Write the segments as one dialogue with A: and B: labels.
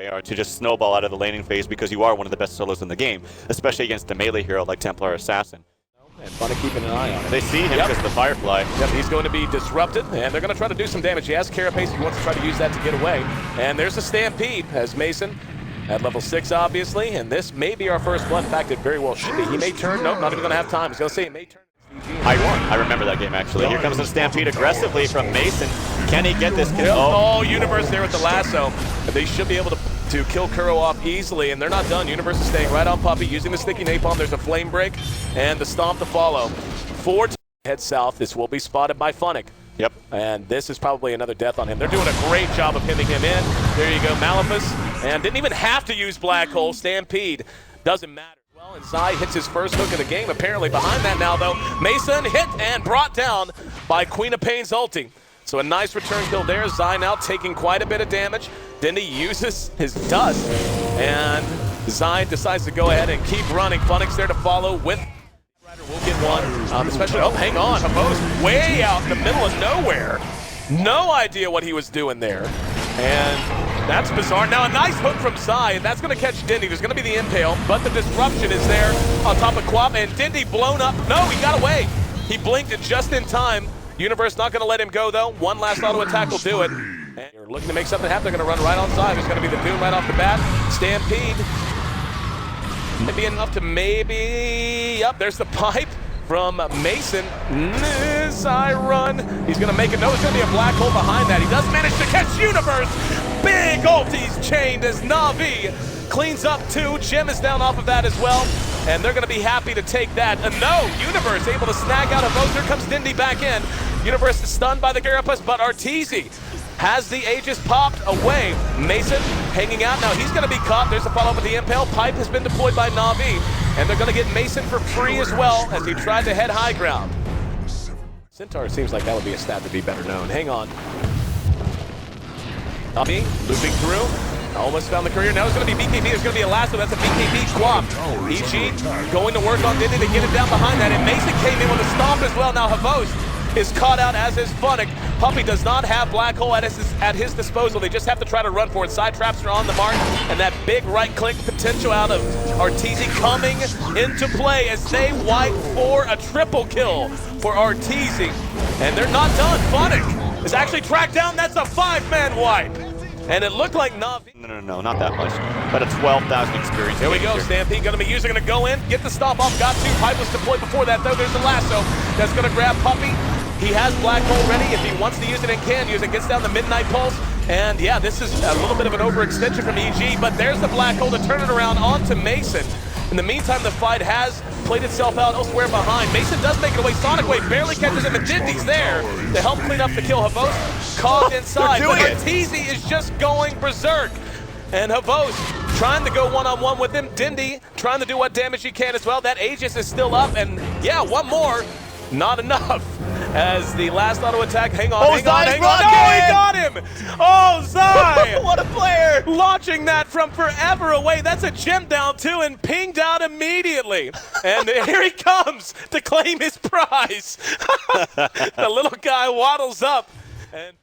A: are to just snowball out of the laning phase because you are one of the best solos in the game, especially against a melee hero like Templar Assassin.
B: And Funny keeping an eye on it.
A: They see him because of the Firefly.
B: Yep, he's going to be disrupted, and they're going to try to do some damage. He has Carapace. He wants to try to use that to get away. And there's a Stampede as Mason at level 6, obviously. And this may be our first blood. In fact, it very well should be. He may turn. Nope, not even going to have time. He's going to say it may turn.
A: I remember that game, actually. Here comes the Stampede aggressively from Mason. Can he get this?
B: Oh, Universe there with the lasso. They should be able to kill Kuro off easily, and they're not done. Universe is staying right on Puppey, using the sticky napalm. There's a flame break, and the stomp to follow. 4 head south. This will be spotted by Funnick.
A: Yep.
B: And this is probably another death on him. They're doing a great job of pinning him in. There you go, Maleficus. And didn't even have to use Black Hole. Stampede. Doesn't matter. Well, and Zai hits his first hook of the game. Apparently behind that now, though. Mason hit and brought down by Queen of Pain's ulti. So a nice return kill there. Zai now taking quite a bit of damage. Dindy uses his dust, and Zai decides to go ahead and keep running. Funnick's there to follow with. We'll get one, especially, oh, hang on. Havo's way out in the middle of nowhere. No idea what he was doing there. And that's bizarre. Now a nice hook from Zai, and that's going to catch Dindy. There's going to be the impale, but the disruption is there on top of Quap, and Dindy blown up. No, he got away. He blinked it just in time. Universe not going to let him go, though. One last auto attack will do it. And you're looking to make something happen. They're going to run right on Zai. There's going to be the Doom right off the bat. Stampede. Maybe enough to maybe... Yep, there's the pipe from Mason. Zai run. He's going to make it. No, it's going to be a black hole behind that. He does manage to catch Universe. Big ulties chained as Na'Vi cleans up 2. Jim is down off of that as well. And they're going to be happy to take that. And no, Universe able to snag out of both. Here comes Dindy back in. Universe is stunned by the Carapace, but Arteezy has the Aegis popped away. Mason hanging out. Now he's going to be caught. There's a follow-up with the Impale. Pipe has been deployed by Na'Vi. And they're going to get Mason for free as well as he tried to head high ground. Centaur seems like that would be a stat to be better known. Hang on. Na'Vi looping through. Almost found the courier. Now it's going to be BKB. There's going to be a lasso. That's a BKB swap. EG going to work on Dindy to get it down behind that. And Mason came in with a stomp as well. Now Havos is caught out, as is Funnick. Puppey does not have Black Hole at his disposal. They just have to try to run for it. Side traps are on the mark. And that big right-click potential out of Arteezy coming into play as they wipe for a triple kill for Arteezy. And they're not done. Funnick is actually tracked down. That's a 5-man wipe. And it looked like Na'Vi.
A: No, not that much. But a 12,000 experience.
B: Here we go, Stampede going to be using, going to go in, get the stomp off, got 2. Pipe was deployed before that, though. There's the lasso that's going to grab Puppey. He has Black Hole ready. If he wants to use it and can use it, gets down the Midnight Pulse. And yeah, this is a little bit of an overextension from EG, but there's the Black Hole to turn it around onto Mason. In the meantime, the fight has played itself out elsewhere behind. Mason does make it away. Sonic Wave barely catches him, and Dindy's there to help clean up the kill. Havos caught inside, but Arteezy is just going berserk. And Havos trying to go one-on-one with him. Dindy trying to do what damage he can as well. That Aegis is still up, and yeah, one more. Not enough. As the last auto attack, hang on. No, he got him! Oh, Zai!
A: What a player!
B: Launching that from forever away. That's a gem down too, and pinged out immediately. And here he comes to claim his prize. The little guy waddles up. And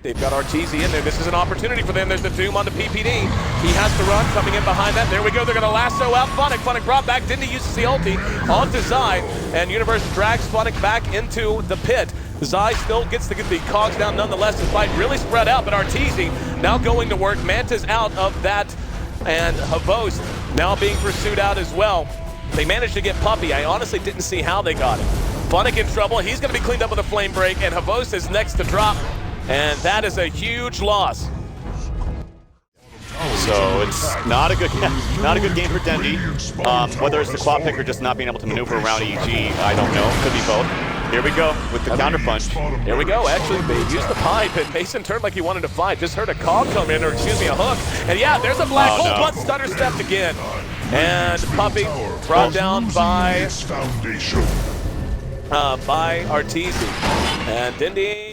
B: they've got Arteezy in there. This is an opportunity for them. There's the Doom on the PPD. He has to run, coming in behind that. There we go. They're going to lasso out Funnick. Funnick brought back. Dindy uses the ulti onto Zai, and Universe drags Funnick back into the pit. Zai still gets the cogs down nonetheless. The fight really spread out, but Arteezy now going to work. Manta's out of that, and Havos now being pursued out as well. They managed to get Puppey. I honestly didn't see how they got him. Funnick in trouble. He's going to be cleaned up with a flame break, and Havos is next to drop. And that is a huge loss.
A: So it's not a good game for Dindy. Whether it's the quad pick or just not being able to maneuver around EG, I don't know. Could be both. Here we go with the counter punch.
B: Here we go. Actually, they used the pipe, and Mason turned like he wanted to fight. Just heard a cog come in, or excuse me, a hook. And yeah, there's a black hole, but stutter stepped again. And Puppey brought down by Arteezy. And Dindy.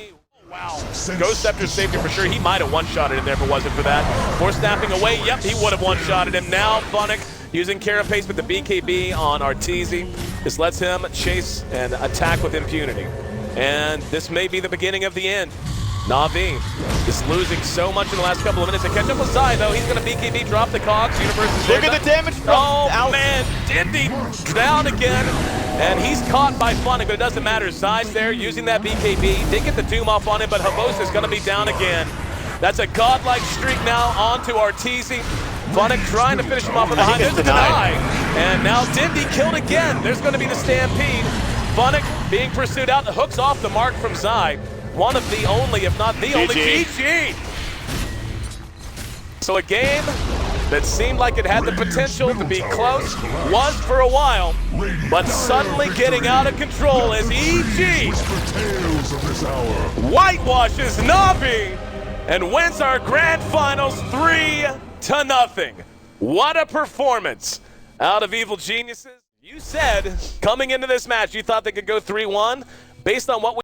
B: Wow. Ghost Scepter saved him for sure. He might have one-shotted him there if it wasn't for that. Force snapping away. Yep, he would have one-shotted him. Now Funnick using Carapace with the BKB on Arteezy. This lets him chase and attack with impunity. And this may be the beginning of the end. Na'Vi is losing so much in the last couple of minutes. To catch up with Zai, though, he's going to BKB drop the cogs. Universe is
A: Look
B: there.
A: at the damage from
B: Oh, man. Dindy down again. And he's caught by Funnick, but it doesn't matter. Zai's there using that BKB. Did get the Doom off on him, but Habos is going to be down again. That's a godlike streak now onto Arteezy. Funnick trying to finish him off from behind. There's a deny. And now Dindy killed again. There's going to be the stampede. Funnick being pursued out. The hook's off the mark from Zai. One of the only, if not the only, GG. So a game that seemed like it had the potential to be close, was for a while, but suddenly getting out of control as EG whitewashes Na'Vi and wins our grand finals 3-0. What a performance out of Evil Geniuses. You said coming into this match you thought they could go 3-1 based on what we